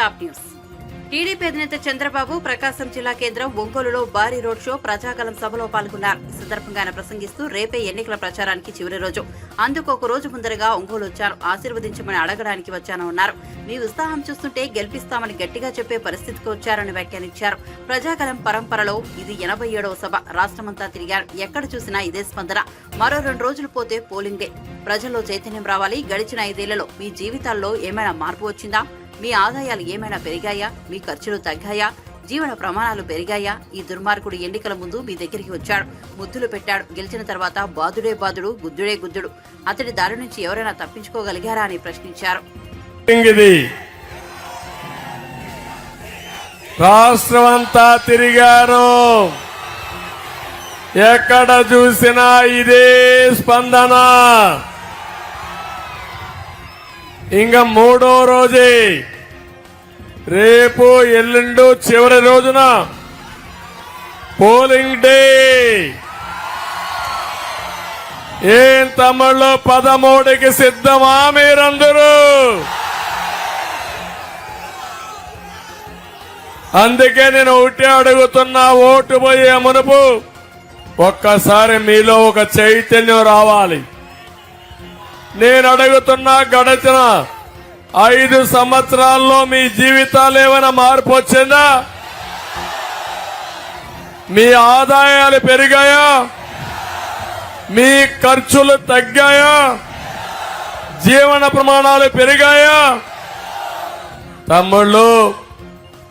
Top news. TDP అధినేత చంద్రబాబు ప్రకాశం జిల్లా కేంద్రం ఒంగోలులో భారీ రోడ్ షో ప్రజాగలం సభలో పాల్గొన్నారు. ఈ సందర్భంగా ఆయన ప్రసంగిస్తూ రేపే ఎన్నికల ప్రచారానికి చివరి రోజు, అందుకు ఒక రోజు ముందరగా ఒంగోలు వచ్చాను, ఆశీర్వదించమని అడగడానికి వచ్చానన్నారు. మీ ఉత్సాహం చూస్తుంటే గెలిపిస్తామని గట్టిగా చెప్పే పరిస్థితికి వచ్చారని వ్యాఖ్యానించారు. ప్రజాగలం పరంపరలో ఇది 87వ సభ. రాష్ట్రమంతా తిరిగారు, ఎక్కడ చూసినా ఇదే స్పందన. మరో 2 రోజులు పోతే పోలింగ్ డే. ప్రజల్లో చైతన్యం రావాలి. గడిచిన 5 ఏళ్లలో మీ జీవితాల్లో ఏమైనా మార్పు వచ్చిందా? మీ ఆదాయాలు ఏమైనా పెరిగాయా? మీ ఖర్చులు తగ్గాయా? జీవన ప్రమాణాలు పెరిగాయా? ఈ దుర్మార్గుడు ఎన్నికల ముందు మీ దగ్గరికి వచ్చాడు, ముద్దులు పెట్టాడు. గెలిచిన తర్వాత బాదుడే బాదుడు, గుద్దుడే గుద్దుడు. అతడి దారి నుంచి ఎవరైనా తప్పించుకోగలిగారా అని ప్రశ్నించారు. రాష్ట్రమంతా తిరిగారు, ఎక్కడ చూసినా ఇదే స్పందన. ఇంకా 3వ రోజే, రేపు ఎల్లుండు చివరి రోజున పోలింగ్ డే. ఏం తమ్ముళ్ళు, 13కి సిద్ధమా మీరందరూ? అందుకే నేను ఒకటే అడుగుతున్నా, ఓటు పోయే మునుపు ఒక్కసారి మీలో ఒక చైతన్యం రావాలి. నేను అడుగుతున్నా, గడిచిన 5 సంవత్సరాల్లో మీ జీవితాలు ఏమైనా మార్పు వచ్చిందా? మీ ఆదాయాలు పెరిగాయా? మీ ఖర్చులు తగ్గాయా? జీవన ప్రమాణాలు పెరిగాయా? తమ్ముళ్ళు,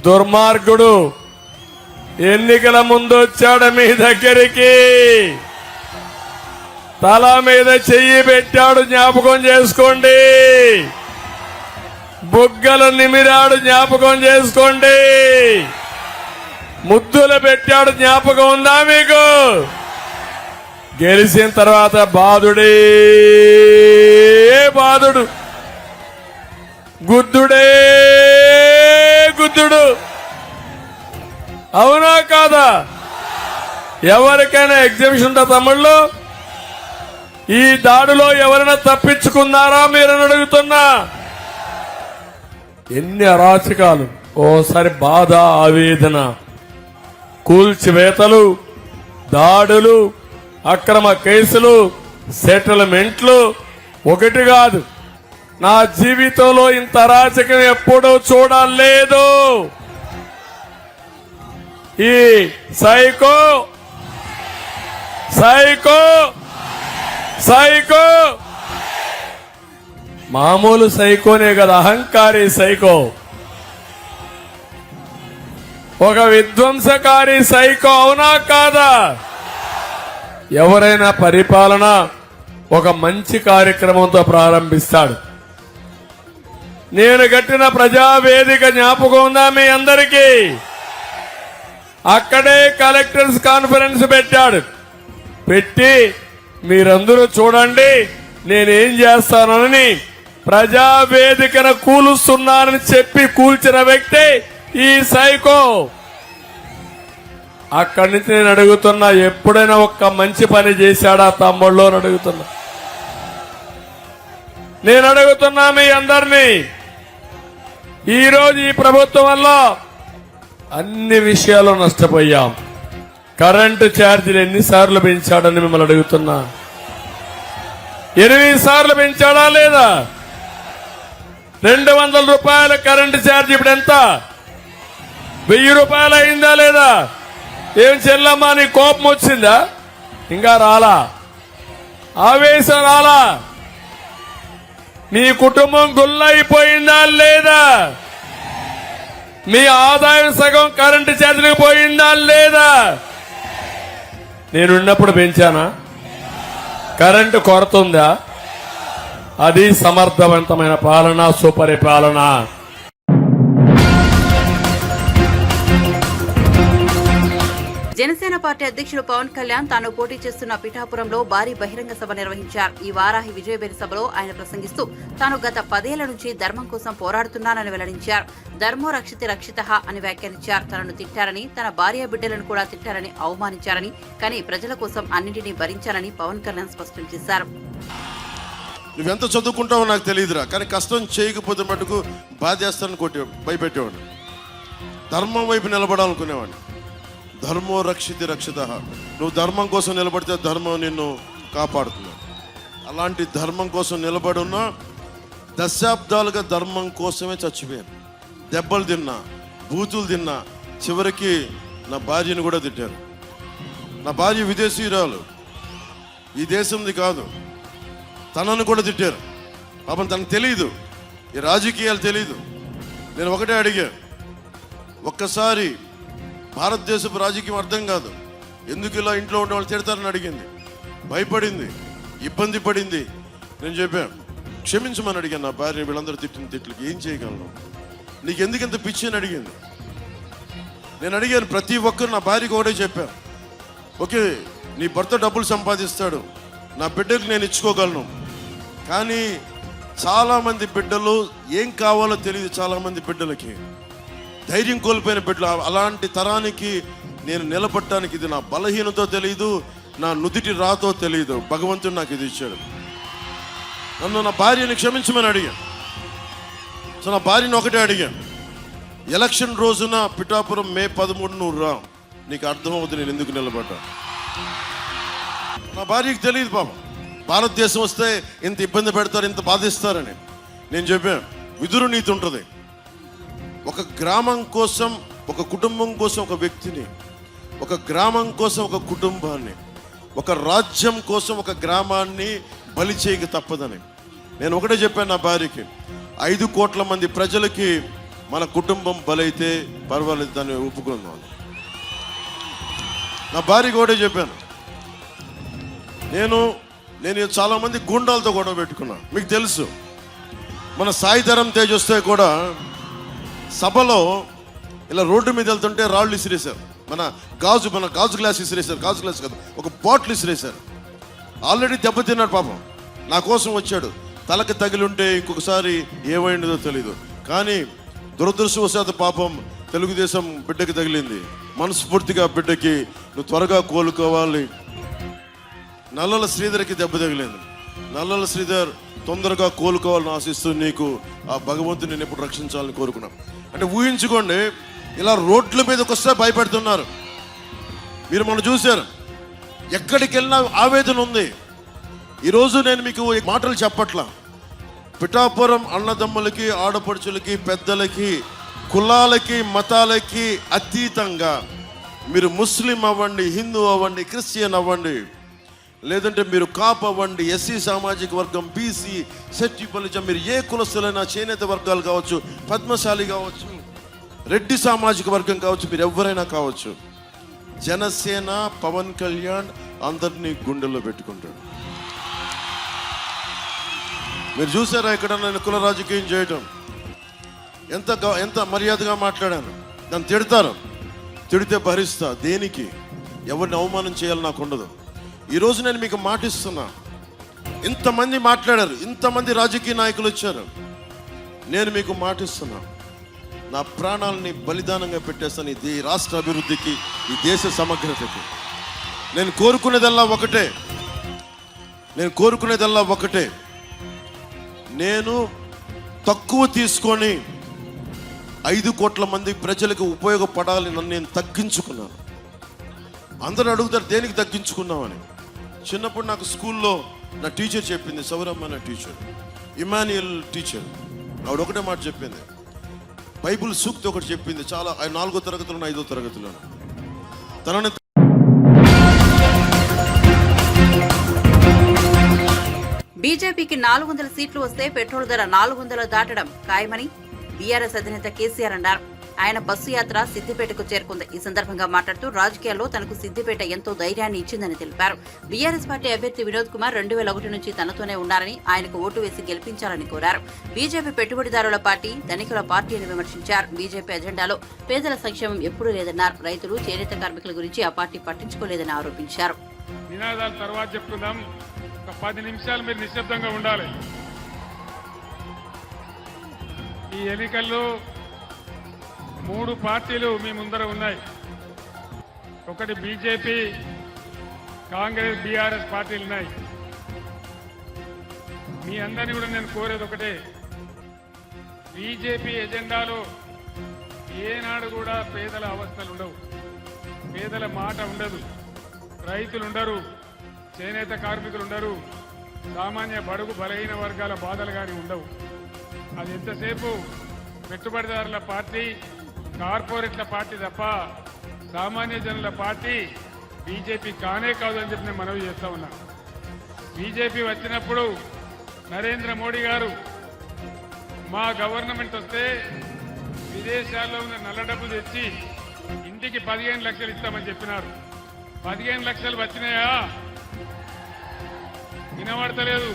దుర్మార్గుడు ఎన్నికల ముందు వచ్చాడు మీ దగ్గరికి, తల మీద చెయ్యి పెట్టాడు, జ్ఞాపకం చేసుకోండి. బుగ్గలు నిమిరాడు, జ్ఞాపకం చేసుకోండి. ముద్దులు పెట్టాడు, జ్ఞాపకం ఉందా మీకు? గెలిచిన తర్వాత బాధుడే బాధుడు, గుద్దుడే గుద్దుడు. అవునా కాదా? ఎవరికైనా ఎగ్జిబిషన్ ఉందా తమ్ముళ్ళు? ఈ దాడిలో ఎవరైనా తప్పించుకున్నారా మీరని అడుగుతున్నా. ఎన్ని అరాచకాలు! ఓసారి బాధ, ఆవేదన, కూల్చివేతలు, దాడులు, అక్రమ కేసులు, సెటిల్మెంట్లు. ఒకటి కాదు, నా జీవితంలో ఇంత అరాచకం ఎప్పుడూ చూడలేదు. ఈ సైకో సైకో సైకో మామూలు సైకోనే కదా, అహంకారి సైకో, ఒక విధ్వంసకారి సైకో. అవునా కాదా? ఎవరైనా పరిపాలన ఒక మంచి కార్యక్రమంతో ప్రారంభిస్తాడు. నేను కట్టిన ప్రజావేదిక జ్ఞాపకం ఉందా మీ అందరికీ? అక్కడే కలెక్టర్స్ కాన్ఫరెన్స్ పెట్టాడు. పెట్టి మీరందరూ చూడండి నేనేం చేస్తానని ప్రజావేదికను కూలుస్తున్నానని చెప్పి కూల్చిన వ్యక్తి ఈ సైకో. అక్కడి నుంచి నేను అడుగుతున్నా, ఎప్పుడైనా ఒక్క మంచి పని చేశాడా తమ్ముళ్ళు అని అడుగుతున్నా. నేను అడుగుతున్నా మీ అందరినీ. ఈరోజు ఈ ప్రభుత్వం వల్ల అన్ని విషయాల్లో నష్టపోయాం. కరెంటు ఛార్జీలు ఎన్నిసార్లు పెంచాడని మిమ్మల్ని అడుగుతున్నా. 8 సార్లు పెంచాడా లేదా? 200 రూపాయల కరెంటు ఛార్జీ ఇప్పుడు ఎంత? 1000 రూపాయలు అయిందా లేదా? ఏం చెల్లమ్మా, నీ కోపం వచ్చిందా? ఇంకా రాలా? ఆవేశం రాలా? మీ కుటుంబం గుల్లైపోయిందా లేదా? మీ ఆదాయం సగం కరెంటు ఛార్జీలకు పోయిందా లేదా? నేనున్నప్పుడు పెంచానా? కరెంటు కొరత ఉందా? అది సమర్థవంతమైన పాలన, సుపరిపాలన. జనసేన పార్టీ అధ్యక్షుడు పవన్ కళ్యాణ్ తాను పోటీ చేస్తున్న పిఠాపురంలో భారీ బహిరంగ సభ నిర్వహించారు. ఈ వారాహి విజయబేరి సభలో ఆయన ప్రసంగిస్తూ తాను గత 10 ఏళ్ల నుంచి ధర్మం కోసం పోరాడుతున్నానని వెల్లడించారు. ధర్మో రక్షితి రక్షితః అని వ్యాఖ్యానించారు. తనను తిట్టారని, తన భార్య బిడ్డలను కూడా తిట్టారని, అవమానించారని, కానీ ప్రజల కోసం అన్నింటినీ భరించారని పవన్ కళ్యాణ్ స్పష్టం చేశారు. నువ్వెంత చదువుకుంటావో నాకు తెలియదురా, కానీ కష్టం చేయకపోతే మటుకు బాధేస్తానని భయపెట్టేవాడు. ధర్మం వైపు నిలబడాలనుకునేవాడిని. ధర్మో రక్షితి రక్షిత. నువ్వు ధర్మం కోసం నిలబడితే ధర్మం నిన్ను కాపాడుతుంది. అలాంటి ధర్మం కోసం నిలబడున్నా దశాబ్దాలుగా ధర్మం కోసమే చచ్చిపోయాను. దెబ్బలు తిన్నా, బూతులు తిన్నా, చివరికి నా భార్యను కూడా తిట్టారు. నా భార్య విదేశీయురాలు, ఈ దేశంది కాదు. తనను కూడా తిట్టారు. పాపం తనకు తెలియదు, ఈ రాజకీయాలు తెలియదు. నేను ఒకటే అడిగా, ఒక్కసారి భారతదేశపు రాజకీయం అర్థం కాదు, ఎందుకు ఇలా ఇంట్లో ఉండే వాళ్ళు తిడతారని అడిగింది. భయపడింది, ఇబ్బంది పడింది. నేను చెప్పాను, క్షమించమని అడిగాను. నా భార్య వీళ్ళందరూ తిట్టిన తిట్లకి ఏం చేయగలను, నీకు ఎందుకు ఇంత పిచ్చి అని అడిగింది. నేను అడిగాను, ప్రతి ఒక్కరు నా భార్యకి ఒకటే చెప్పాను, ఓకే నీ భర్త డబ్బులు సంపాదిస్తాడు, నా బిడ్డకి నేను ఇచ్చుకోగలను. కానీ చాలామంది బిడ్డలు ఏం కావాలో తెలియదు. చాలామంది బిడ్డలకి ధైర్యం కోల్పోయిన బిడ్డలు. అలాంటి తరానికి నేను నిలబడటానికి ఇది నా బలహీనతో తెలియదు, నా నుదిటి రాతో తెలియదు. భగవంతుడు నాకు ఇది ఇచ్చాడు. నన్ను నా భార్యని క్షమించమని అడిగాను. సో నా భార్యని ఒకటే అడిగాను, ఎలక్షన్ రోజున పిఠాపురం మే 13 నువ్వు రా, నీకు అర్థమవుతుంది నేను ఎందుకు నిలబడ్డా. నా భార్యకి తెలియదు పాపం, భారతదేశం వస్తే ఇంత ఇబ్బంది పెడతారు, ఇంత బాధిస్తారని. నేను చెప్పాను, విదురు నీతి ఉంటుంది. ఒక గ్రామం కోసం, ఒక కుటుంబం కోసం ఒక వ్యక్తిని, ఒక గ్రామం కోసం ఒక కుటుంబాన్ని, ఒక రాజ్యం కోసం ఒక గ్రామాన్ని బలి చేయక తప్పదని. నేను ఒకటే చెప్పాను నా భార్యకి, 5 కోట్ల మంది ప్రజలకి మన కుటుంబం బలైతే పర్వాలేదు, దాన్ని ఒప్పుకుందాం. నా భార్యకి ఒకటే చెప్పాను, నేను చాలామంది గుండాలతో గొడవ పెట్టుకున్నాను. మీకు తెలుసు, మన సాయిధరం తేజ్ వస్తే కూడా సభలో ఇలా రోడ్డు మీద వెళ్తుంటే రాళ్ళు ఇసిరేశారు. మన గాజు గ్లాస్ ఇసిరేశారు. గాజు గ్లాస్ కాదు, ఒక బాటిల్ ఇసిరేశారు. ఆల్రెడీ దెబ్బతిన్నాడు పాపం, నా కోసం వచ్చాడు. తలకి తగిలి ఉంటే ఇంకొకసారి ఏమైందో తెలీదు. కానీ దురదృష్టవశాత్తు పాపం తెలుగుదేశం బిడ్డకి తగిలింది. మనస్ఫూర్తిగా బిడ్డకి నువ్వు త్వరగా కోలుకోవాలి. నల్లల శ్రీధర్కి దెబ్బ తగిలింది. నల్లల శ్రీధర్ తొందరగా కోలుకోవాలని ఆశిస్తూ నీకు ఆ భగవంతుని నేను ఎప్పుడు రక్షించాలని కోరుకున్నాను. అంటే ఊహించుకోండి, ఇలా రోడ్ల మీదకి వస్తే భయపెడుతున్నారు. మీరు మనం చూశారు, ఎక్కడికి వెళ్ళినా ఆవేదన ఉంది. ఈరోజు నేను మీకు మాటలు చెప్పట్లా. పిఠాపురం అన్నదమ్ములకి, ఆడపడుచులకి, పెద్దలకి, కులాలకి, మతాలకి అతీతంగా మీరు ముస్లిం అవ్వండి, హిందూ అవ్వండి, క్రిస్టియన్ అవ్వండి, లేదంటే మీరు కాప్ అవ్వండి, ఎస్సీ సామాజిక వర్గం, బీసీ, సెట్టిపల్లిజం, మీరు ఏ కులస్తులైనా, చేనేత వర్గాలు కావచ్చు, పద్మశాలి కావచ్చు, రెడ్డి సామాజిక వర్గం కావచ్చు, మీరు ఎవరైనా కావచ్చు, జనసేన పవన్ కళ్యాణ్ అందరినీ గుండెల్లో పెట్టుకుంటాడు. మీరు చూసారా ఇక్కడ నేను కుల రాజకీయం చేయటం, ఎంత మర్యాదగా మాట్లాడాను. నన్ను తిడతారు, తిడితే భరిస్తా. దేనికి? ఎవరిని అవమానం చేయాలి నాకు ఉండదు. ఈరోజు నేను మీకు మాటిస్తున్నా, ఇంతమంది మాట్లాడారు, ఇంతమంది రాజకీయ నాయకులు వచ్చారు. నేను మీకు మాటిస్తున్నా, నా ప్రాణాలని బలిదానంగా పెట్టేస్తాను ఈ రాష్ట్ర అభివృద్ధికి, ఈ దేశ సమగ్రతకి. నేను కోరుకునేదల్లా ఒకటే, నేను తక్కువ తీసుకొని 5 కోట్ల మంది ప్రజలకు ఉపయోగపడాలని నన్ను నేను తగ్గించుకున్నాను. అందరూ అడుగుతారు దేనికి తగ్గించుకున్నామని. చిన్నప్పుడు నాకు స్కూల్లో నా టీచర్ చెప్పింది, సౌరమ్మ నా టీచర్, ఇమాన్యుయల్ టీచర్. ఆవిడ ఒకటే మాట చెప్పింది, బైబుల్ సూక్తి ఒకటి చెప్పింది. చాలా 4వ తరగతిలో 5వ తరగతిలో తనని బీజేపీకి 400 సీట్లు వస్తే పెట్రోల్ ధర 400 దాటడం ఖాయమని బీఆర్ఎస్ అధినేత కేసీఆర్ అన్నారు. ఆయన బస్సు యాత్ర సిద్దిపేటకు చేరుకుంది. ఈ సందర్భంగా మాట్లాడుతూ రాజకీయాల్లో తనకు సిద్దిపేట ఎంతో ధైర్యాన్ని ఇచ్చిందని తెలిపారు. బీఆర్ఎస్ పార్టీ అభ్యర్థి వినోద్ కుమార్ 2001 నుంచి తనతోనే ఉన్నారని, ఆయనకు ఓటు వేసి గెలిపించాలని కోరారు. బీజేపీ పెట్టుబడిదారుల పార్టీ, ధనికుల పార్టీ అని విమర్శించారు. బీజేపీ ఎజెండాలో పేదల సంక్షేమం ఎప్పుడూ లేదన్నారు. రైతులు, చేనేత కార్మికుల గురించి ఆ పార్టీ పట్టించుకోలేదని ఆరోపించారు. నినాదాల తర్వాత చెప్తున్నాం, ఒక 10 నిమిషాలు మీరు నిశ్శబ్దంగా ఉండాలి. ఈ ఎన్నికల్లో 3 పార్టీలు మీ ముందర ఉన్నాయి. ఒకటి బీజేపీ, కాంగ్రెస్, బీఆర్ఎస్ పార్టీలు ఉన్నాయి. మీ అందరినీ కూడా నేను కోరేది ఒకటే, బీజేపీ ఎజెండాలో ఏనాడు కూడా పేదల అవస్థలు ఉండవు, పేదల మాట ఉండదు, రైతులు ఉండరు, చేనేత కార్మికులు ఉండరు, సామాన్య బడుగు బలహీన వర్గాల బాధలు కానీ ఉండవు. అది ఎంతసేపు పెట్టుబడిదారుల పార్టీ, కార్పొరేట్ల పార్టీ తప్ప సామాన్య జనుల పార్టీ బీజేపీ కానే కాదు అని చెప్పి నేను మనవి చేస్తా ఉన్నా. బీజేపీ వచ్చినప్పుడు నరేంద్ర మోడీ గారు మా గవర్నమెంట్ వస్తే విదేశాల్లో ఉన్న నల్ల డబ్బు తెచ్చి ఇంటికి 15 లక్షలు ఇస్తామని చెప్పినారు. 15 లక్షలు వచ్చినాయా? వినబడతలేదు.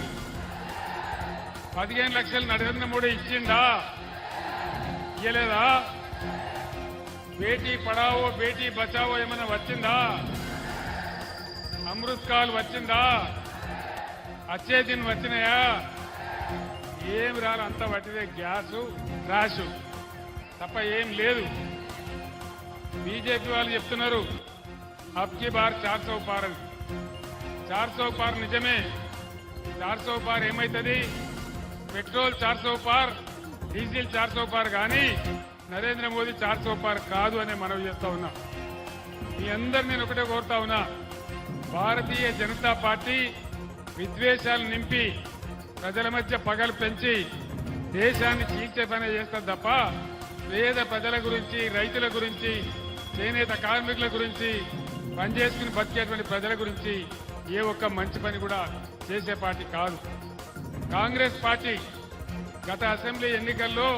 15 లక్షలు నరేంద్ర మోడీ ఇచ్చిందా? ఇయ్యలేదా? బేటీ పడావో బేటీ బచావో ఏమైనా వచ్చిందా? అమృత్ కాల్ వచ్చిందా? అచ్చే దిన్ వచ్చినాయా? ఏం రాదు, అంత పట్టిదే గ్యాసు ట్రాష్ తప్ప ఏం లేదు. బీజేపీ వాళ్ళు చెప్తున్నారు అబ్కి బార్ 400 పార్ అని. 400 పార్ నిజమే. 400 పార్ ఏమైతుంది? పెట్రోల్ 400 పార్, డీజిల్ 400 పార్, కానీ నరేంద్ర మోదీ 400 పార్ కాదు అనే మనవి చేస్తా ఉన్నా. మీ అందరు నేను ఒకటే కోరుతా ఉన్నా, భారతీయ జనతా పార్టీ విద్వేషాలు నింపి ప్రజల మధ్య పగలు పెంచి దేశాన్ని చీల్చే పని చేస్తారు తప్ప పేద ప్రజల గురించి, రైతుల గురించి, చేనేత కార్మికుల గురించి, పనిచేసుకుని బతికేటువంటి ప్రజల గురించి ఏ ఒక్క మంచి పని కూడా చేసే పార్టీ కాదు. కాంగ్రెస్ పార్టీ గత అసెంబ్లీ ఎన్నికల్లో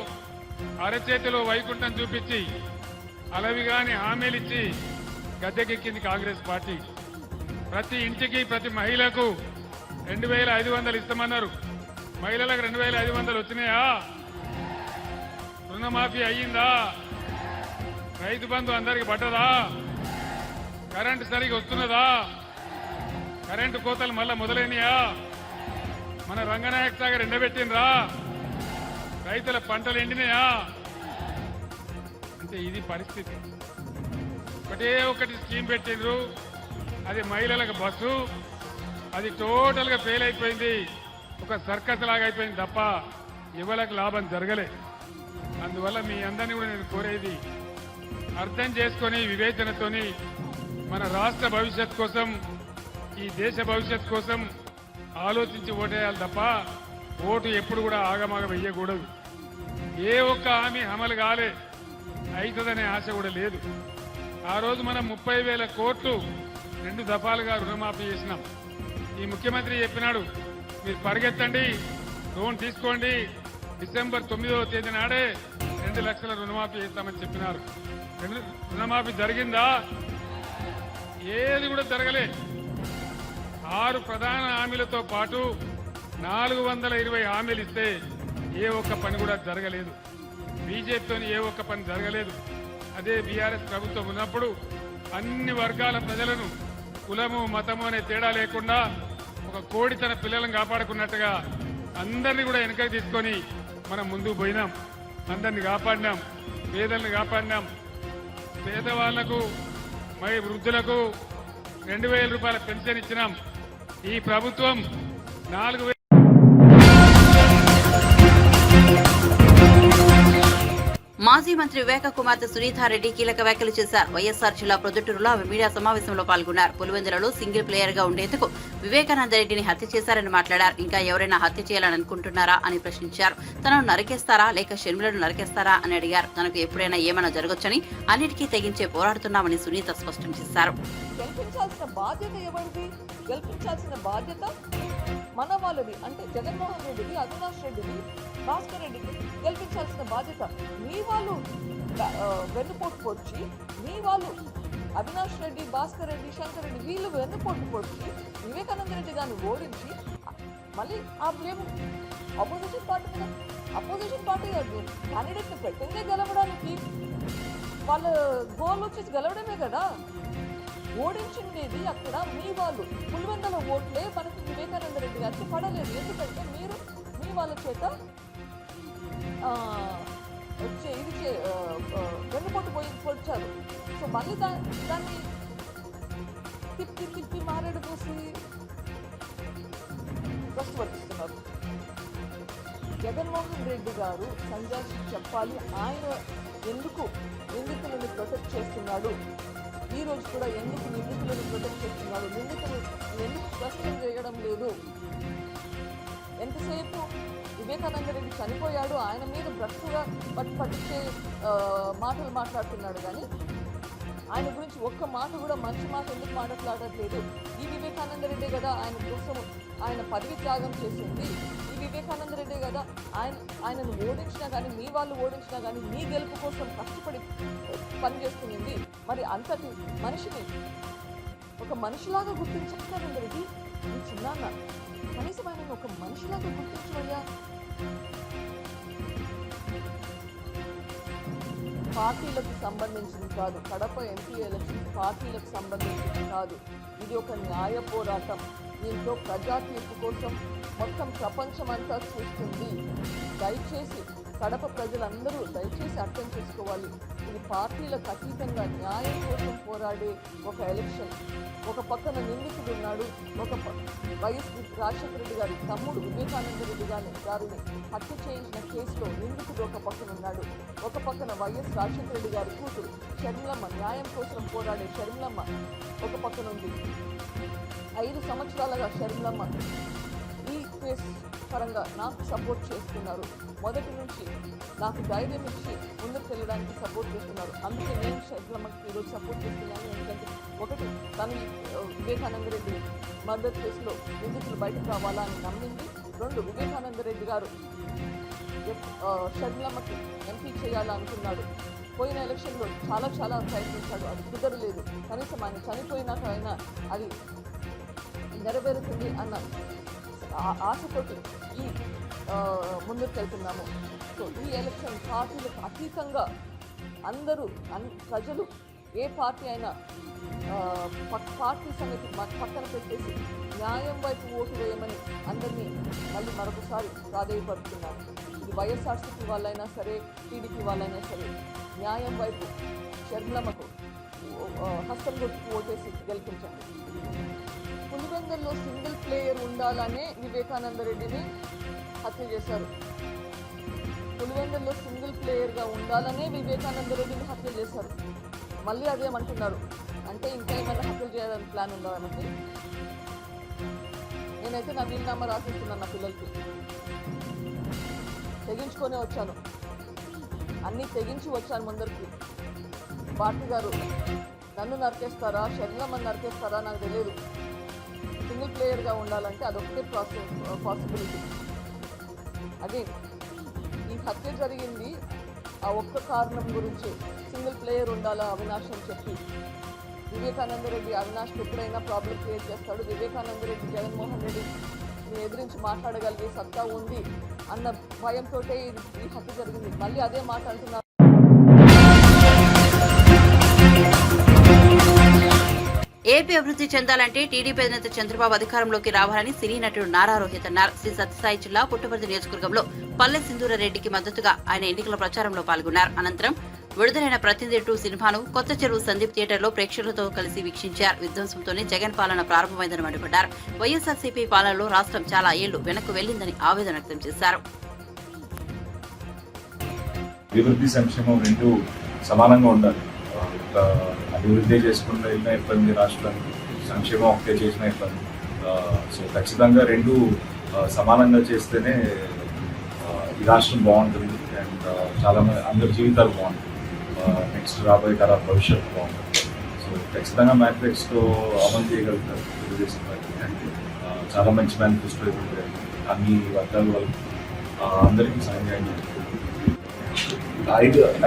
అరచేతిలో వైకుంఠం చూపించి అలవిగాని హామీలిచ్చి గద్దెకెక్కింది కాంగ్రెస్ పార్టీ. ప్రతి ఇంటికి, ప్రతి మహిళకు 2500 ఇస్తామన్నారు. మహిళలకు 2500 వచ్చినాయా? రుణమాఫీ అయ్యిందా? రైతు బంధు అందరికి పడ్డదా? కరెంటు సరిగా వస్తున్నదా? కరెంటు కోతలు మళ్ళా మొదలైనయా? మన రంగనాయక సాగర్ ఎండబెట్టినరా? రైతుల పంటలు ఎండినాయా? అంటే ఇది పరిస్థితి. ఒకటి స్కీమ్ పెట్టిండ్రు, అది మహిళలకు బస్సు, అది టోటల్ గా ఫెయిల్ అయిపోయింది. ఒక సర్కస్ లాగా అయిపోయింది తప్ప యువలకు లాభం జరగలే. అందువల్ల మీ అందరినీ కూడా నేను కోరేది, అర్థం చేసుకొని వివేచనతోని మన రాష్ట్ర భవిష్యత్ కోసం, ఈ దేశ భవిష్యత్ కోసం ఆలోచించి ఓటేయాలి తప్ప ఓటు ఎప్పుడు కూడా ఆగమాగ వెయ్యకూడదు. ఏ ఒక్క హామీ అమలు కాలే, అవుతుందనే ఆశ కూడా లేదు. ఆ రోజు మనం 30,000 కోట్లు 2 దఫాలుగా రుణమాఫీ చేసినాం. ఈ ముఖ్యమంత్రి చెప్పినాడు, మీరు పరిగెత్తండి, లోన్ తీసుకోండి, డిసెంబర్ 9వ తేదీ నాడే 2 లక్షల రుణమాఫీ చేస్తామని చెప్పినారు. రుణమాఫీ జరిగిందా? ఏది కూడా జరగలే. 6 ప్రధాన హామీలతో పాటు 420 హామీలు ఇస్తే ఏ ఒక్క పని కూడా జరగలేదు. బీజేపీతో ఏ ఒక్క పని జరగలేదు. అదే బీఆర్ఎస్ ప్రభుత్వం ఉన్నప్పుడు అన్ని వర్గాల ప్రజలను కులము, మతము అనే తేడా లేకుండా ఒక కోడి తన పిల్లలను కాపాడుకున్నట్టుగా అందరినీ కూడా వెనకకి తీసుకొని మనం ముందుకు పోయినాం. అందరిని కాపాడినాం, పేదలను కాపాడినాం. పేదవాళ్లకు, వృద్ధులకు 2000 రూపాయల పెన్షన్ ఇచ్చినాం. ఈ ప్రభుత్వం 4,000. మాజీ మంత్రి వివేక కుమార్తె సునీతారెడ్డి కీలక వ్యాఖ్యలు చేశారు. వైఎస్ఆర్ జిల్లా ప్రొద్దుటూరులో ఆమె మీడియా సమావేశంలో పాల్గొన్నారు. పులివెందులలో సింగిల్ ప్లేయర్ గా ఉండేందుకు వివేకానందరెడ్డిని హత్య చేశారని మాట్లాడారు. ఇంకా ఎవరైనా హత్య చేయాలని అనుకుంటున్నారా అని ప్రశ్నించారు. తనను నరికేస్తారా లేక షర్మిలను నరికేస్తారా అని అడిగారు. తనకు ఎప్పుడైనా ఏమైనా జరగొచ్చని, అన్నిటికీ తెగించే పోరాడుతున్నామని సునీత స్పష్టం చేశారు. గెలిపించాల్సిన బాధ్యత ఎవరిది? గెలిపించాల్సిన బాధ్యత మన వాళ్ళది. అంటే జగన్మోహన్ రెడ్డిది, అవినాష్ రెడ్డిది, భాస్కర్ రెడ్డికి గెలిపించాల్సిన బాధ్యత. మీ వాళ్ళు వెన్నుపోటు పొడిచి, మీ వాళ్ళు అవినాష్ రెడ్డి, భాస్కర్ రెడ్డి, శంకర్ రెడ్డి వీళ్ళు వెన్నుపోటు పొడిచి వివేకానంద రెడ్డి గారిని ఓడించి మళ్ళీ ఆ బ్లేమ్ అపోజిషన్ పార్టీ మీద. అపోజిషన్ పార్టీ క్యాండిడేట్ని పెట్టిందే గెలవడానికి. వాళ్ళ గోల్ వచ్చేసి గెలవడమే కదా. ఓడించిండేది అక్కడ మీ వాళ్ళు. పులివెందుల ఓట్లే మనకి వివేకానంద రెడ్డి గారికి పడలేదు. ఎందుకంటే మీరు మీ వాళ్ళ చేత వెన్నుపోటు పొడిచారు. సో మళ్ళీ దాన్ని తిప్పి మారేడు పూసి కష్టపడిస్తున్నారు. జగన్మోహన్ రెడ్డి గారు సంజాషి చెప్పాలి, ఆయన ఎందుకు నిందితులను ప్రొటెక్ట్ చేస్తున్నాడు, ఈ రోజు కూడా ఎందుకు నిందితులను ప్రొటెక్ట్ చేస్తున్నాడు, నిందితులు ఎందుకు ప్రశ్న చేయడం లేదు. ఎంతసేపు వివేకానంద రెడ్డి చనిపోయాడు, ఆయన మీద బ్రతుకుగా పట్టించే మాటలు మాట్లాడుతున్నాడు, కానీ ఆయన గురించి ఒక్క మాట కూడా మంచి మాట ఎందుకు మాట్లాడట్లేదు. ఈ వివేకానంద రెడ్డి కదా ఆయన కోసం ఆయన పదవి త్యాగం చేసింది, ఈ వివేకానంద రెడ్డి కదా ఆయనను ఓడించినా కానీ, మీ వాళ్ళు ఓడించినా కానీ మీ గెలుపు కోసం కష్టపడి పనిచేస్తుంది. మరి అంతటి మనిషిని ఒక మనిషిలాగా గుర్తించగలండి రెడ్డి, ఈ చిన్నాన్న కనీసం ఆయన ఒక మనిషిలాగా గుర్తించవయ్యా. పార్టీలకు సంబంధించింది కాదు, కడప ఎంపీ ఎలక్షన్ పార్టీలకు సంబంధించింది కాదు, ఇది ఒక న్యాయ పోరాటం. దీంట్లో ప్రజా తీర్పు కోసం మొత్తం ప్రపంచం అంతా చూస్తుంది. దయచేసి కడప ప్రజలందరూ దయచేసి అర్థం చేసుకోవాలి, ఇది పార్టీలకు అతీతంగా న్యాయం కోసం పోరాడే ఒక ఎలక్షన్. ఒక పక్కన నిందితుడు ఉన్నాడు, ఒక వైఎస్ రాజశేఖర రెడ్డి గారి తమ్ముడు వివేకానంద రెడ్డి గారిని హత్య చేయించిన కేసులో నిందితుడు ఒక పక్కన ఉన్నాడు, ఒక పక్కన వైఎస్ రాజశేఖర రెడ్డి గారి కూతురు షర్మిలమ్మ, న్యాయం కోసం పోరాడే షర్మిలమ్మ ఒక పక్కన ఉంది. 5 సంవత్సరాలుగా షర్మిలమ్మ ఈ కేసు పరంగా నాకు సపోర్ట్ చేస్తున్నారు, మొదటి నుంచి నాకు ధైర్యం ఇచ్చి ముందుకు వెళ్ళడానికి సపోర్ట్ చేస్తున్నారు. అందుకే నేను షర్మిలమ్మకి ఈరోజు సపోర్ట్ చేస్తున్నాను. ఎందుకంటే ఒకటి, తను వివేకానంద రెడ్డి మర్డర్ కేసులో నిందితులు బయటకు రావాలా అని నమ్మింది. 2, వివేకానంద రెడ్డి గారు షర్మిలమ్మకి ఎంపీ చేయాలనుకున్నాడు. పోయిన ఎలక్షన్లో చాలా ప్రయత్నించాడు, అది కుదరలేదు. కనీసం ఆయన చనిపోయినాక అయినా అది నెరవేరుతుంది అన్న ఆశతోటి ఈ ముందుకు వెళ్తున్నాము. సో ఈ ఎలక్షన్ పార్టీలకు అతీతంగా అందరూ ప్రజలు ఏ పార్టీ అయినా పార్టీ సంగతి పక్కన పెట్టేసి న్యాయం వైపు ఓటు వేయమని అందరినీ మళ్ళీ మరొకసారి ప్రాధేయపడుతున్నాము. ఇది వైఎస్ఆర్సీపీ వాళ్ళైనా సరే, టీడీపీ వాళ్ళైనా సరే, న్యాయం వైపు షర్మిలమ్మకు హస్తం గుర్తుకు ఓటేసి గెలిపించండి. పులివెందుల్లో సింగిల్ ప్లేయర్ ఉండాలనే వివేకానంద రెడ్డిని హత్య చేశారు. పులివెందుల్లో సింగిల్ ప్లేయర్గా ఉండాలనే వివేకానంద రెడ్డిని హత్య చేశారు. మళ్ళీ అదేమంటున్నారు అంటే ఇంకా ఏమైనా హత్యలు చేయాలని ప్లాన్ ఉందా మనకి? నేనైతే నా వీలునామా రాసిస్తున్నాను నా పిల్లలకి, తెగించుకొనే వచ్చాను, అన్నీ తెగించి వచ్చాను ముందరికి. పార్టీ గారు నన్ను నరికేస్తారా, షర్మిలమ్మని నరికేస్తారా నాకు తెలియదు. సింగిల్ ప్లేయర్గా ఉండాలంటే అదొకటే పాసిబిలిటీ. అదే ఈ హత్య జరిగింది ఆ ఒక్క కారణం గురించి, సింగిల్ ప్లేయర్ ఉండాలా అవినాష్ అని చెప్పి. వివేకానంద రెడ్డి అవినాష్కి ఎప్పుడైనా ప్రాబ్లం క్రియేట్ చేస్తాడు, వివేకానంద రెడ్డి జగన్మోహన్ రెడ్డిని ఎదిరించి మాట్లాడగలిగే సత్తా ఉంది అన్న భయంతో ఈ హత్య జరిగింది. మళ్ళీ అదే మాట అంటున్నారు. ఏపీ అభివృద్ధి చెందాలంటే టీడీపీ అధినేత చంద్రబాబు అధికారంలోకి రావాలని సినీ నటుడు నారా రోహిత్ అన్నారు. శ్రీ సత్యసాయి జిల్లా పుట్టపర్తి నియోజకవర్గంలో పల్లె సింధూరారెడ్డికి మద్దతుగా ఆయన ఎన్నికల ప్రచారంలో పాల్గొన్నారు. అనంతరం విడుదలైన ప్రతినిధి 2 సినిమాను కొత్త చెరువు సందీప్ థియేటర్లో ప్రేక్షకులతో కలిసి వీక్షించారు. విధ్వంసంతోనే జగన్ పాలన ప్రారంభమైందని మండిపడ్డారు. వైఎస్ఆర్సీపీ పాలనలో రాష్ట్రం చాలా ఏళ్లు వెనక్కు వెళ్లిందని ఆవేదన వ్యక్తం చేశారు. అభివృద్ధి సంక్షేమం రెండు సమానంగా ఉండాలి. అభివృద్ధి చేసుకుంటే ఇబ్బంది, రాష్ట్రానికి సంక్షేమం ఒకటే చేసిన ఇబ్బంది. సో ఖచ్చితంగా రెండు సమానంగా చేస్తేనే ఈ రాష్ట్రం బాగుంటుంది అండ్ చాలా మంది అందరి జీవితాలు బాగుంటుంది. నెక్స్ట్ రాబోయే తరాల భవిష్యత్తు బాగుంటుంది. సో ఖచ్చితంగా మేనిఫెస్టో అమలు చేయగలుగుతారు తెలుగుదేశం పార్టీ. అంటే చాలా మంచి మేనిఫెస్టో ఇవ్వగలిగారు, అన్ని వర్గాల వరకు అందరికీ సాయం చేస్తుంది.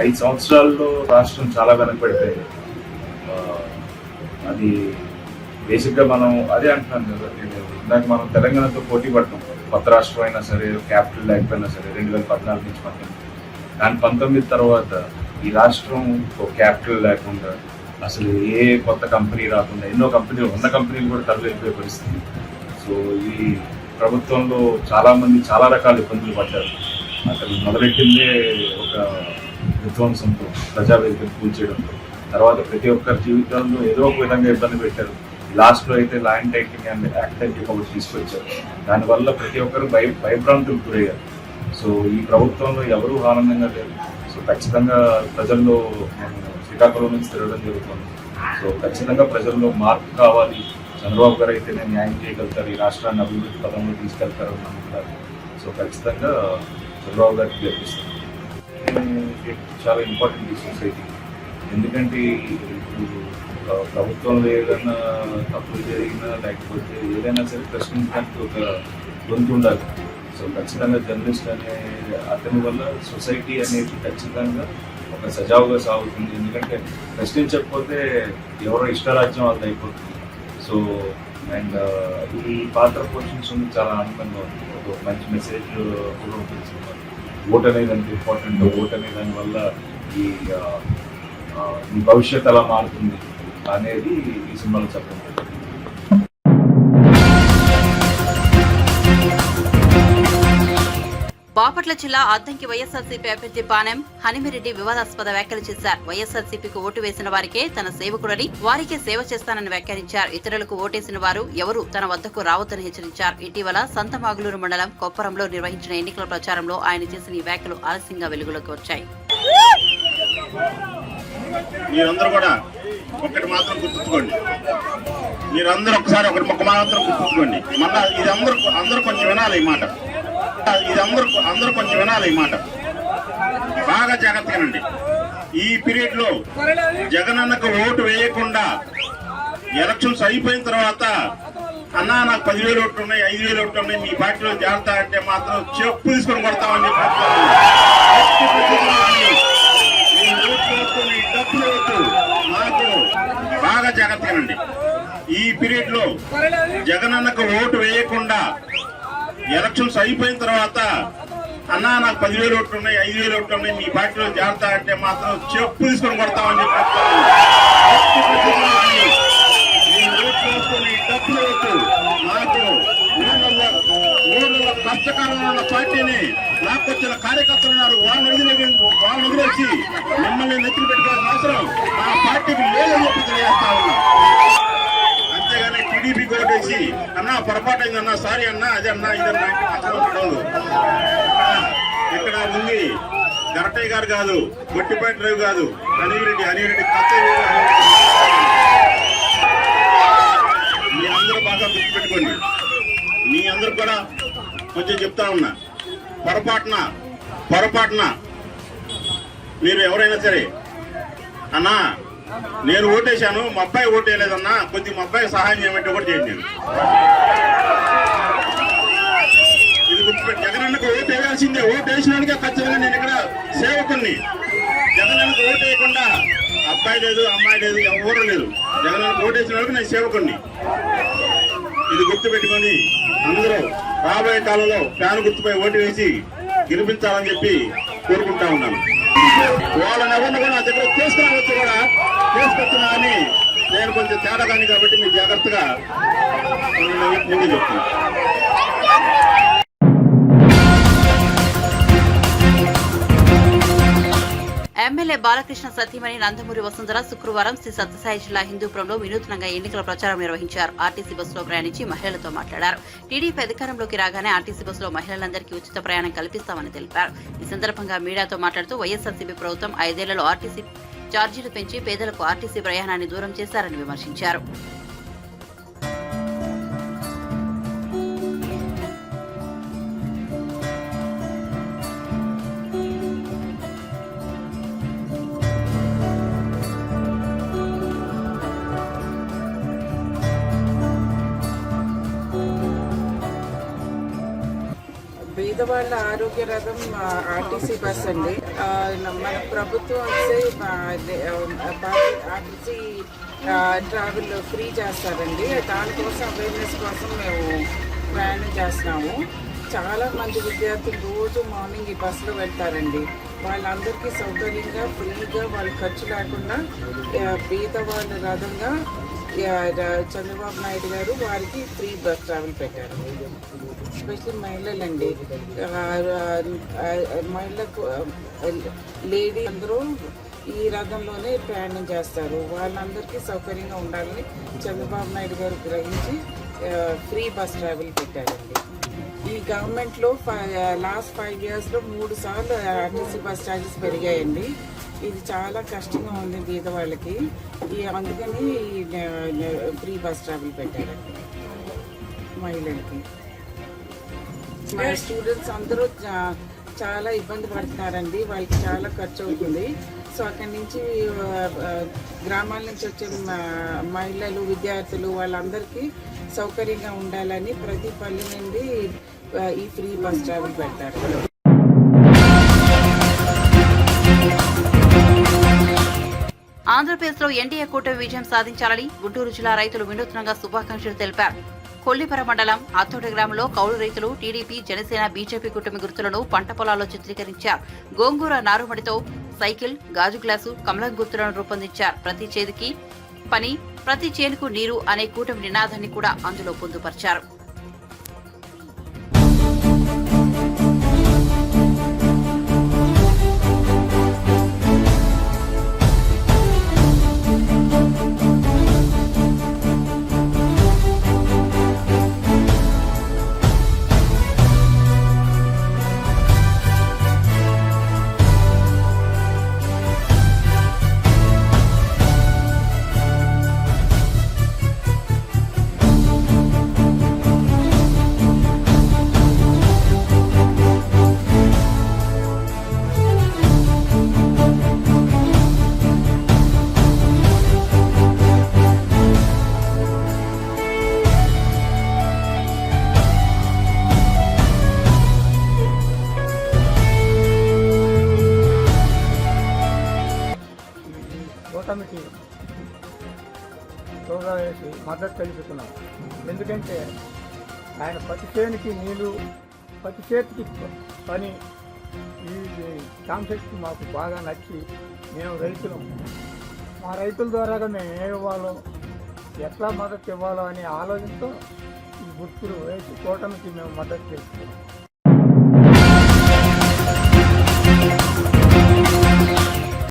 5 సంవత్సరాల్లో రాష్ట్రం చాలా వెనకబడిపోయింది. అది బేసిక్గా మనం అదే అంటున్నాను కదా, ఇందాక మనం తెలంగాణతో పోటీ పడతాం. కొత్త రాష్ట్రం అయినా సరే, క్యాపిటల్ లేకపోయినా సరే, 2014 నుంచి 19. కానీ 19 తర్వాత ఈ రాష్ట్రం ఒక క్యాపిటల్ లేకుండా, అసలు ఏ కొత్త కంపెనీ రాకుండా, ఎన్నో కంపెనీలు ఉన్న కంపెనీలు కూడా తరలిపోయే పరిస్థితి. సో ఈ ప్రభుత్వంలో చాలామంది చాలా రకాల ఇబ్బందులు పడ్డారు. అసలు మొదలెట్టిందే ఒక విధ్వంసంతో, ప్రజావేదికను కూల్చేయడంతో. తర్వాత ప్రతి ఒక్కరి జీవితంలో ఏదో ఒక విధంగా ఇబ్బంది పెట్టారు. లాస్ట్లో అయితే ల్యాండ్ టైటింగ్ అండ్ యాక్ట్ అయితే ఒకటి తీసుకొచ్చారు. దానివల్ల ప్రతి ఒక్కరు భయభ్రాంతులు గురయ్యారు. సో ఈ ప్రభుత్వంలో ఎవరూ ఆనందంగా లేరు. సో ఖచ్చితంగా ప్రజల్లో శ్రీకాకుళం నుంచి తిరగడం జరుగుతుంది. సో ఖచ్చితంగా ప్రజల్లో మార్పు కావాలి. చంద్రబాబు గారు అయితేనే న్యాయం చేయగలుగుతారు, ఈ రాష్ట్రాన్ని అభివృద్ధి పదంలో తీసుకెళ్తారు అని నమ్ముతారు. సో ఖచ్చితంగా చంద్రబాబు గారికి గెలిపిస్తారు. చాలా ఇంపార్టెంట్ ఈ సొసైటీ. ఎందుకంటే ఇప్పుడు ప్రభుత్వంలో ఏదైనా తప్పులు జరిగినా లేకపోతే ఏదైనా సరే ప్రశ్నించడానికి ఒక గొంతు ఉండాలి. సో ఖచ్చితంగా జర్నలిస్ట్ అనే అతని వల్ల సొసైటీ అనేది ఖచ్చితంగా ఒక సజావుగా సాగుతుంది. ఎందుకంటే ప్రశ్నించకపోతే ఎవరో ఇష్టరాజ్యం వాళ్ళది అయిపోతుంది. సో అండ్ ఈ పాత్ర పోషించడం చాలా ఆనందంగా ఉంది. ఒక మంచి మెసేజ్ కూడా ఉంటుంది. ఓట్ అనేది అంత ఇంపార్టెంట్. ఓట్ అనే దానివల్ల ఈ భవిష్యత్ ఎలా మారుతుంది అనేది ఈ సినిమాలో చెప్పడం. బాపట్ల జిల్లా అద్దంకి వైఎస్ఆర్సీపీ అభ్యర్థి పానెం హనిమిరెడ్డి వివాదాస్పద వ్యాఖ్యలు చేశారు. వైఎస్ఆర్సీపీకి ఓటు వేసిన వారికే తన సేవకుడని, వారికే సేవ చేస్తానని వ్యాఖ్యానించారు. ఇతరులకు ఓటేసిన వారు ఎవరూ తన వద్దకు రావద్దని హెచ్చరించారు. ఇటీవల సంతమాగులూరు మండలం కొప్పరంలో నిర్వహించిన ఎన్నికల ప్రచారంలో ఆయన చేసిన ఈ వ్యాఖ్యలు ఆలస్యంగా వెలుగులోకి వచ్చాయి. మీరందరూ కూడా ఒకటి మాత్రం గుర్తుంచుకోండి. మీరందరూ ఒకసారి ఒకటి మొక్క మాత్రం గుర్తుంచుకోండి. మళ్ళా ఇది అందరూ కొంచెం వినాలి ఈ మాట. అందరూ కొంచెం వినాలి ఈ మాట. బాగా జాగ్రత్తగానండి. ఈ పీరియడ్ లో జగనన్నకు ఓటు వేయకుండా ఎలక్షన్స్ అయిపోయిన తర్వాత అన్నా నాకు 10,000 ఓట్లు ఉన్నాయి, 5,000 ఓట్లు ఉన్నాయి, మీ పార్టీలో జాగ్రత్త అంటే మాత్రం చెప్పు తీసుకొని కొడతామని చెప్పి మాకు బాగా జాగ్రత్తగానండి. ఈ పీరియడ్ లో జగనన్నకు ఓటు వేయకుండా ఎలక్షన్స్ అయిపోయిన తర్వాత అన్నా నాకు 10,000 ఓట్లు ఉన్నాయి, 5,000 ఓట్లు ఉన్నాయి, మీ పార్టీలో జాగ్రత్త అంటే మాత్రం చెప్పు తీసుకొని కొడతామని చెప్పి మాకు ఊళ్ళో కష్టకాలంలో ఉన్న పార్టీని లాక్కొచ్చిన కార్యకర్తలు ఉన్నారు. వాళ్ళని వదిలేసి మిమ్మల్ని నెత్తులు పెట్టుకోవాల్సిన అవసరం ఆ పార్టీకి లేదని చెప్పి తెలియజేస్తా ఉన్నాం. అంతేగాని టీడీపీ ఓటేసి అన్నా పొరపాటు అయిందన్నా, సారీ అన్నా, అదే అన్నా, ఇదన్నా ఉండదు. ఇక్కడ ఉంది గరటయ్య గారు కాదు, గొట్టిపాటి రవి కాదు, హనీరెడ్డి మీ అందరూ బాగా గుర్తుపెట్టుకోండి. మీ అందరూ కూడా కొంచెం చెప్తా ఉన్నా, పొరపాటున మీరు ఎవరైనా సరే అన్నా నేను ఓటేశాను, మా అబ్బాయి ఓటేయలేదన్నా, కొద్దిగా మా అబ్బాయికి సహాయం చేయమంటే కూడా చేయండి. నేను ఇది గుర్తుపెట్టి జగనన్నకు ఓటు వేయాల్సిందే. ఓటు వేసినానికే ఖచ్చితంగా నేను ఇక్కడ సేవకుని. జగనన్నకు ఓటు వేయకుండా అబ్బాయి లేదు, అమ్మాయి లేదు, ఎవరు లేదు. జగనన్నకు ఓటు వేసిన వాళ్ళకి నేను సేవకుని. ఇది గుర్తుపెట్టుకొని అందరూ రాబోయే కాలంలో ఫ్యాన్ గుర్తుపై ఓటు వేసి గెలిపించాలని చెప్పి కోరుకుంటా ఉన్నాను. వాళ్ళని ఎవరిని కూడా నా దగ్గర తీసుకురావచ్చు, కూడా తీసుకొచ్చినా అని నేను కొంచెం తేడా కానీ కాబట్టి మీరు జాగ్రత్తగా ముందు చెప్తున్నాను. ఎమ్మెల్యే బాలకృష్ణ సతీమణి నందమూరి వసుంధర శుక్రవారం శ్రీ సత్యసాయి జిల్లా హిందూపురంలో వినూత్నంగా ఎన్నికల ప్రచారం నిర్వహించారు. ఆర్టీసీ బస్సులో ప్రయాణించి మహిళలతో మాట్లాడారు. టీడీపీ అధికారంలోకి రాగానే ఆర్టీసీ బస్సులో మహిళలందరికీ ఉచిత ప్రయాణం కల్పిస్తామని తెలిపారు. ఈ సందర్భంగా మీడియాతో మాట్లాడుతూ వైఎస్ఆర్సీపీ ప్రభుత్వం 5 ఏళ్లలో ఆర్టీసీ ఛార్జీలు పెంచి పేదలకు ఆర్టీసీ ప్రయాణాన్ని దూరం చేశారని విమర్శించారు. పేదవాళ్ళ ఆరోగ్య రథం ఆర్టీసీ బస్ అండి. మన ప్రభుత్వం వస్తే ఆర్టీసీ ట్రావెల్ ఫ్రీ చేస్తారండి. దానికోసం అవేర్నెస్ కోసం మేము ప్రయాణం చేస్తున్నాము. చాలా మంది విద్యార్థులు రోజు మార్నింగ్ ఈ బస్సులో వెళ్తారండి. వాళ్ళందరికీ సౌకర్యంగా ఫ్రీగా వాళ్ళ ఖర్చు లేకుండా పేదవాళ్ళ రథంగా చంద్రబాబు నాయుడు గారు వారికి ఫ్రీ బస్ ట్రావెల్ పెట్టారు. ఎస్పెషల్లీ మహిళలండి, మహిళలకు లేడీ అందరూ ఈ రథంలోనే ప్రయాణం చేస్తారు. వాళ్ళందరికీ సౌకర్యంగా ఉండాలని చంద్రబాబు నాయుడు గారు గ్రహించి ఫ్రీ బస్ ట్రావెల్ పెట్టారండి. ఈ గవర్నమెంట్లో లాస్ట్ 5 yearsలో 3 సార్లు ఆర్టీసీ బస్ ఛార్జెస్ పెరిగాయండి. ఇది చాలా కష్టంగా ఉంది బీద వాళ్ళకి. అందుకని ఫ్రీ బస్ ట్రావెల్ పెట్టారండి మహిళలకి. మా స్టూడెంట్స్ అందరూ చాలా ఇబ్బంది పడుతున్నారండి. వాళ్ళకి చాలా ఖర్చు అవుతుంది. సో అక్కడి నుంచి గ్రామాల నుంచి వచ్చే మహిళలు, విద్యార్థులు వాళ్ళందరికీ సౌకర్యంగా ఉండాలని ప్రతి పల్లె నుండి ఈ ఫ్రీ బస్ ట్రావెల్ పెట్టారు. ఆంధ్రప్రదేశ్లో ఎన్డీఏ కూటమి విజయం సాధించాలని గుంటూరు జిల్లా రైతులు వినూత్నంగా శుభాకాంక్షలు తెలిపారు. కొల్లిపర మండలం అత్తోట గ్రామంలో కౌలు రైతులు టీడీపీ, జనసేన, బీజేపీ కూటమి గుర్తులను పంట పొలాల్లో చిత్రీకరించారు. గోంగూర నారుమడితో సైకిల్, గాజు గ్లాసు, కమలం గుర్తులను రూపొందించారు. ప్రతి చేతికి పని, ప్రతి చేనుకు నీరు అనే కూటమి నినాదాన్ని కూడా అందులో పొందుపరిచారు. కూటమికి యోగా వేసి మద్దతు తెలుపుతున్నాం. ఎందుకంటే ఆయన ప్రతి చేనికి నీళ్ళు, ప్రతి చేతికి పని, ఈ కాన్సెప్ట్ మాకు బాగా నచ్చి మేము రైతులం. మా రైతుల ద్వారాగా మేము ఏ ఇవ్వాలో, ఎట్లా మద్దతు ఇవ్వాలో అనే ఆలోచనతో ఈ గుర్తులు వేసి కూటమికి మేము మద్దతు తెలుపుతున్నాం.